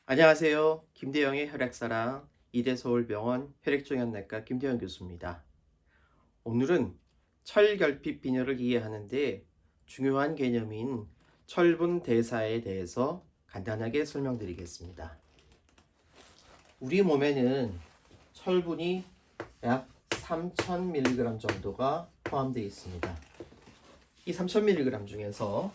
안녕하세요. 김대영의 혈액사랑 이대서울병원 혈액종양내과 김대영 교수입니다. 오늘은 철결핍 빈혈을 이해하는 데 중요한 개념인 철분 대사에 대해서 간단하게 설명드리겠습니다. 우리 몸에는 철분이 약 3000mg 정도가 포함되어 있습니다. 이 3000mg 중에서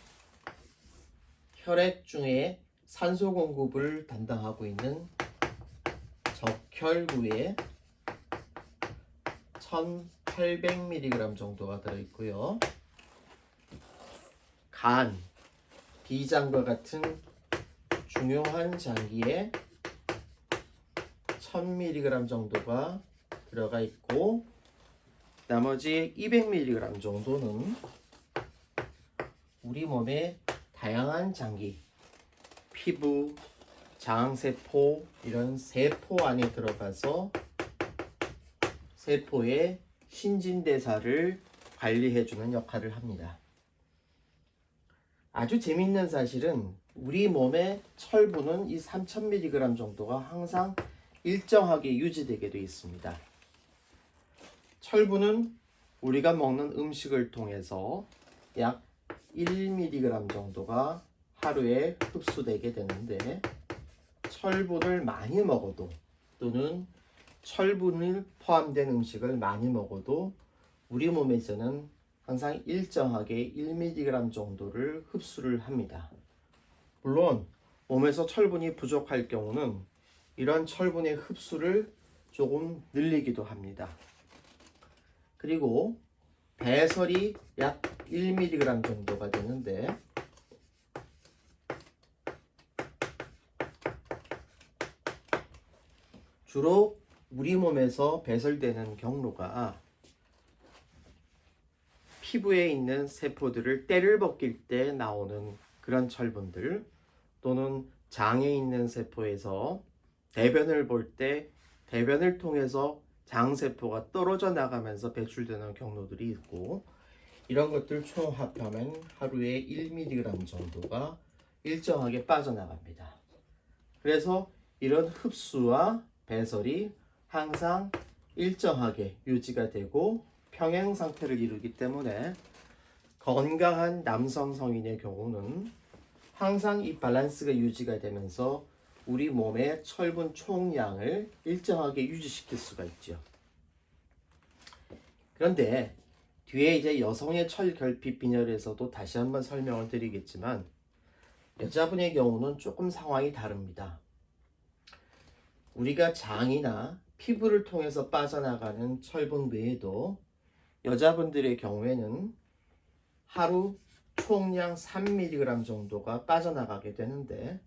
혈액 중에 산소 공급을 담당하고 있는 적혈구에 1800mg 정도가 들어있고요. 간, 비장과 같은 중요한 장기에 1000mg 정도가 들어가 있고, 나머지 200mg 정도는 우리 몸의 다양한 장기, 피부, 장세포 이런 세포 안에 들어가서 세포의 신진대사를 관리해주는 역할을 합니다. 아주 재미있는 사실은 우리 몸의 철분은 이 3000mg 정도가 항상 일정하게 유지되게 되어 있습니다. 철분은 우리가 먹는 음식을 통해서 약 1mg 정도가 하루에 흡수되게 되는데, 철분을 많이 먹어도 또는 철분을 포함된 음식을 많이 먹어도 우리 몸에서는 항상 일정하게 1mg 정도를 흡수를 합니다. 물론 몸에서 철분이 부족할 경우는 이런 철분의 흡수를 조금 늘리기도 합니다. 그리고 배설이 약 1mg 정도가 되는데, 주로 우리 몸에서 배설되는 경로가 피부에 있는 세포들을 때를 벗길 때 나오는 그런 철분들, 또는 장에 있는 세포에서 대변을 볼 때 대변을 통해서 장세포가 떨어져 나가면서 배출되는 경로들이 있고, 이런 것들 총합하면 하루에 1mg 정도가 일정하게 빠져나갑니다. 그래서 이런 흡수와 배설이 항상 일정하게 유지가 되고 평행 상태를 이루기 때문에 건강한 남성 성인의 경우는 항상 이 밸런스가 유지가 되면서 우리 몸의 철분 총량을 일정하게 유지시킬 수가 있죠. 그런데 뒤에 이제 여성의 철결핍 빈혈에서도 다시 한번 설명을 드리겠지만, 여자분의 경우는 조금 상황이 다릅니다. 우리가 장이나 피부를 통해서 빠져나가는 철분 외에도 여자분들의 경우에는 하루 총량 3mg 정도가 빠져나가게 되는데,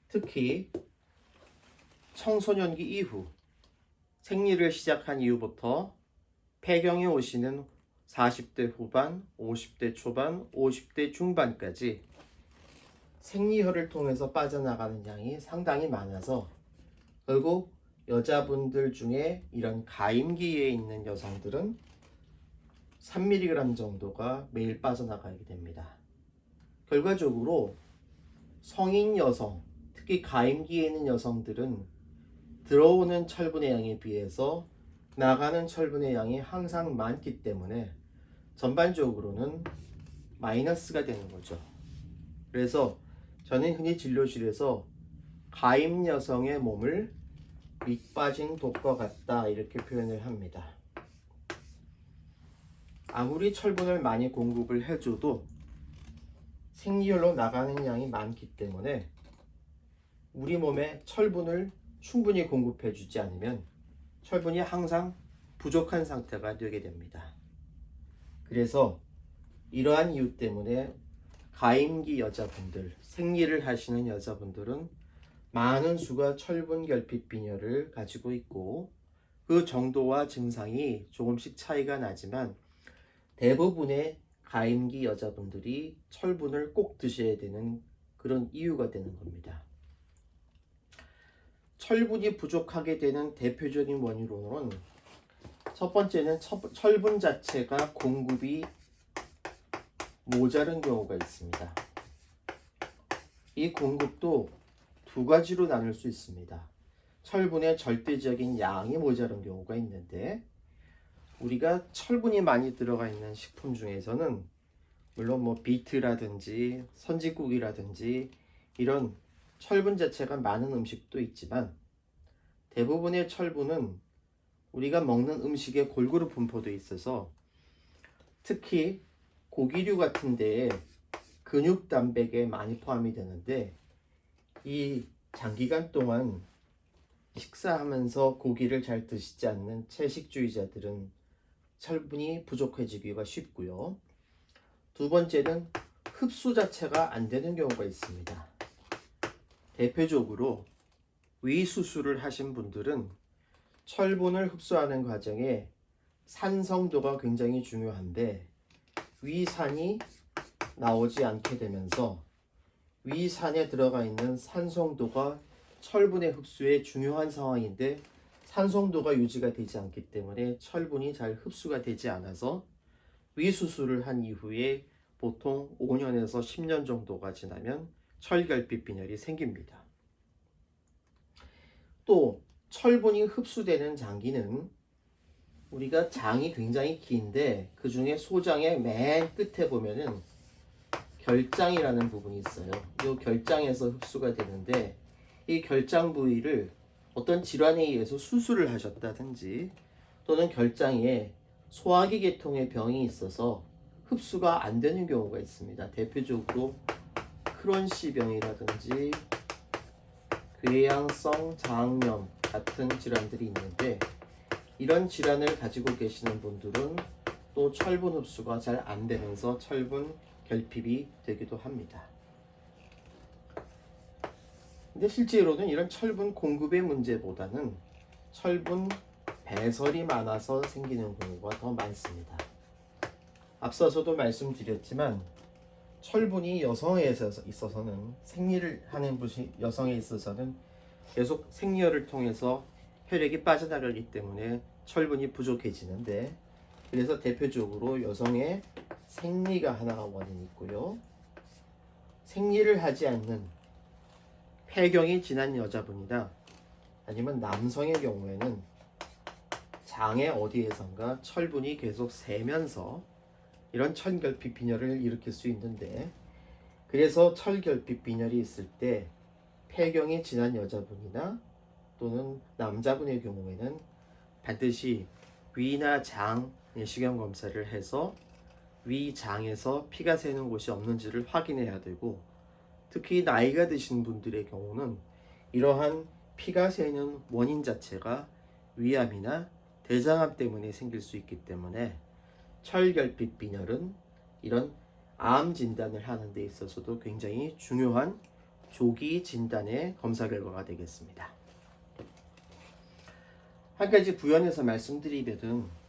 특히 청소년기 이후 생리를 시작한 이후부터 폐경에 오시는 40대 후반, 50대 초반, 50대 중반까지 생리혈을 통해서 빠져나가는 양이 상당히 많아서 결국 여자분들 중에 이런 가임기에 있는 여성들은 3mg 정도가 매일 빠져나가게 됩니다. 결과적으로 성인 여성, 특히 가임기에 있는 여성들은 들어오는 철분의 양에 비해서 나가는 철분의 양이 항상 많기 때문에 전반적으로는 마이너스가 되는 거죠. 그래서 저는 흔히 진료실에서 가임 여성의 몸을 밑 빠진 독과 같다 이렇게 표현을 합니다. 아무리 철분을 많이 공급을 해줘도 생리혈로 나가는 양이 많기 때문에 우리 몸에 철분을 충분히 공급해 주지 않으면 철분이 항상 부족한 상태가 되게 됩니다. 그래서 이러한 이유 때문에 가임기 여자분들, 생리를 하시는 여자분들은 많은 수가 철분 결핍 빈혈을 가지고 있고, 그 정도와 증상이 조금씩 차이가 나지만 대부분의 가임기 여자분들이 철분을 꼭 드셔야 되는 그런 이유가 되는 겁니다. 철분이 부족하게 되는 대표적인 원인으로는 첫 번째는 철분 자체가 공급이 모자른 경우가 있습니다. 이 공급도 두 가지로 나눌 수 있습니다. 철분의 절대적인 양이 모자란 경우가 있는데, 우리가 철분이 많이 들어가 있는 식품 중에서는 물론 뭐 비트라든지 선지국이라든지 이런 철분 자체가 많은 음식도 있지만, 대부분의 철분은 우리가 먹는 음식에 골고루 분포되어 있어서 특히 고기류 같은 데에 근육 단백에 많이 포함이 되는데, 이 장기간 동안 식사하면서 고기를 잘 드시지 않는 채식주의자들은 철분이 부족해지기가 쉽고요. 두 번째는 흡수 자체가 안 되는 경우가 있습니다. 대표적으로 위 수술을 하신 분들은 철분을 흡수하는 과정에 산성도가 굉장히 중요한데, 위산이 나오지 않게 되면서 위산에 들어가 있는 산성도가 철분의 흡수에 중요한 상황인데, 산성도가 유지가 되지 않기 때문에 철분이 잘 흡수가 되지 않아서 위수술을 한 이후에 보통 5년에서 10년 정도가 지나면 철결핍 빈혈이 생깁니다. 또 철분이 흡수되는 장기는 우리가 장이 굉장히 긴데, 그 중에 소장의 맨 끝에 보면은 결장이라는 부분이 있어요. 이 결장에서 흡수가 되는데, 이 결장 부위를 어떤 질환에 의해서 수술을 하셨다든지, 또는 결장에 소화기 계통의 병이 있어서 흡수가 안 되는 경우가 있습니다. 대표적으로 크론씨 병이라든지 궤양성 장염 같은 질환들이 있는데, 이런 질환을 가지고 계시는 분들은 또 철분 흡수가 잘 안 되면서 철분 결핍이 되기도 합니다. 근데 실제로는 이런 철분 공급의 문제보다는 철분 배설이 많아서 생기는 경우가 더 많습니다. 앞서서도 말씀드렸지만, 철분이 여성에 있어서는, 생리를 하는 여성에 있어서는 계속 생리혈을 통해서 혈액이 빠져나가기 때문에 철분이 부족해지는데, 그래서 대표적으로 여성의 생리가 하나가 원인이 있고요. 생리를 하지 않는 폐경이 지난 여자분이나 아니면 남성의 경우에는 장의 어디에선가 철분이 계속 새면서 이런 철결핍 빈혈을 일으킬 수 있는데, 그래서 철결핍 빈혈이 있을 때 폐경이 지난 여자분이나 또는 남자분의 경우에는 반드시 위나 장 내시경 검사를 해서 위 장에서 피가 새는 곳이 없는지를 확인해야 되고, 특히 나이가 드신 분들의 경우는 이러한 피가 새는 원인 자체가 위암이나 대장암 때문에 생길 수 있기 때문에 철결핍 빈혈은 이런 암 진단을 하는 데 있어서도 굉장히 중요한 조기 진단의 검사 결과가 되겠습니다. 한 가지 부연해서 말씀드리면은,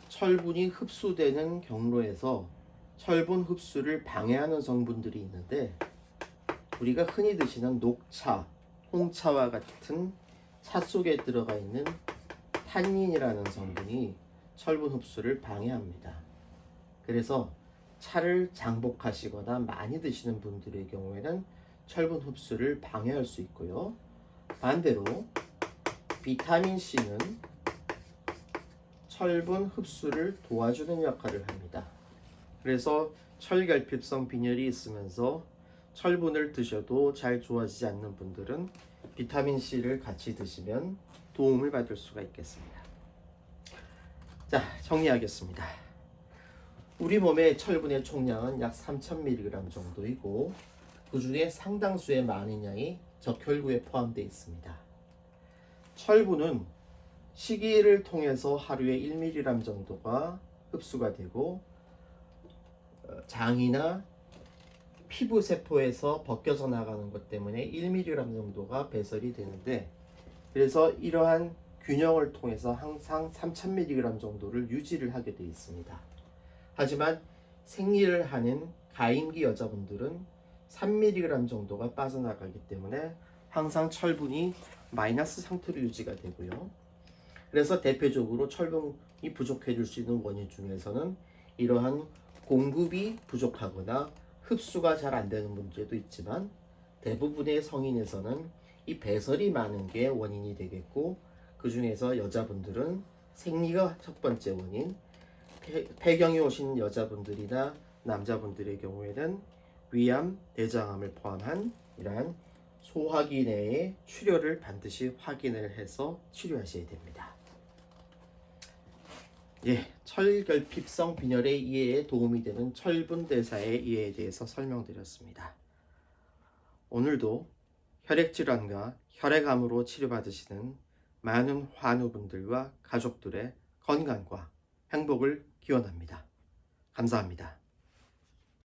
철분이 흡수되는 경로에서 철분 흡수를 방해하는 성분들이 있는데, 우리가 흔히 드시는 녹차, 홍차와 같은 차 속에 들어가 있는 탄닌이라는 성분이 철분 흡수를 방해합니다. 그래서 차를 장복하시거나 많이 드시는 분들의 경우에는 철분 흡수를 방해할 수 있고요. 반대로 비타민C는 철분 흡수를 도와주는 역할을 합니다. 그래서 철결핍성 빈혈이 있으면서 철분을 드셔도 잘 좋아지지 않는 분들은 비타민C를 같이 드시면 도움을 받을 수가 있겠습니다. 자, 정리하겠습니다. 우리 몸의 철분의 총량은 약 3000mg 정도이고, 그 중에 상당수의 많은 양이 적혈구에 포함되어 있습니다. 철분은 식이를 통해서 하루에 1mg 정도가 흡수가 되고, 장이나 피부 세포에서 벗겨져 나가는 것 때문에 1mg 정도가 배설이 되는데, 그래서 이러한 균형을 통해서 항상 3000mg 정도를 유지를 하게 되어 있습니다. 하지만 생리를 하는 가임기 여자분들은 3mg 정도가 빠져나가기 때문에 항상 철분이 마이너스 상태로 유지가 되고요. 그래서 대표적으로 철분이 부족해질 수 있는 원인 중에서는 이러한 공급이 부족하거나 흡수가 잘 안 되는 문제도 있지만, 대부분의 성인에서는 이 배설이 많은 게 원인이 되겠고, 그 중에서 여자분들은 생리가 첫 번째 원인, 폐경이 오신 여자분들이나 남자분들의 경우에는 위암, 대장암을 포함한 이러한 소화기 내의 출혈을 반드시 확인을 해서 치료하셔야 됩니다. 철결핍성 빈혈의 이해에 도움이 되는 철분대사의 이해에 대해서 설명드렸습니다. 오늘도 혈액질환과 혈액암으로 치료받으시는 많은 환우분들과 가족들의 건강과 행복을 기원합니다. 감사합니다.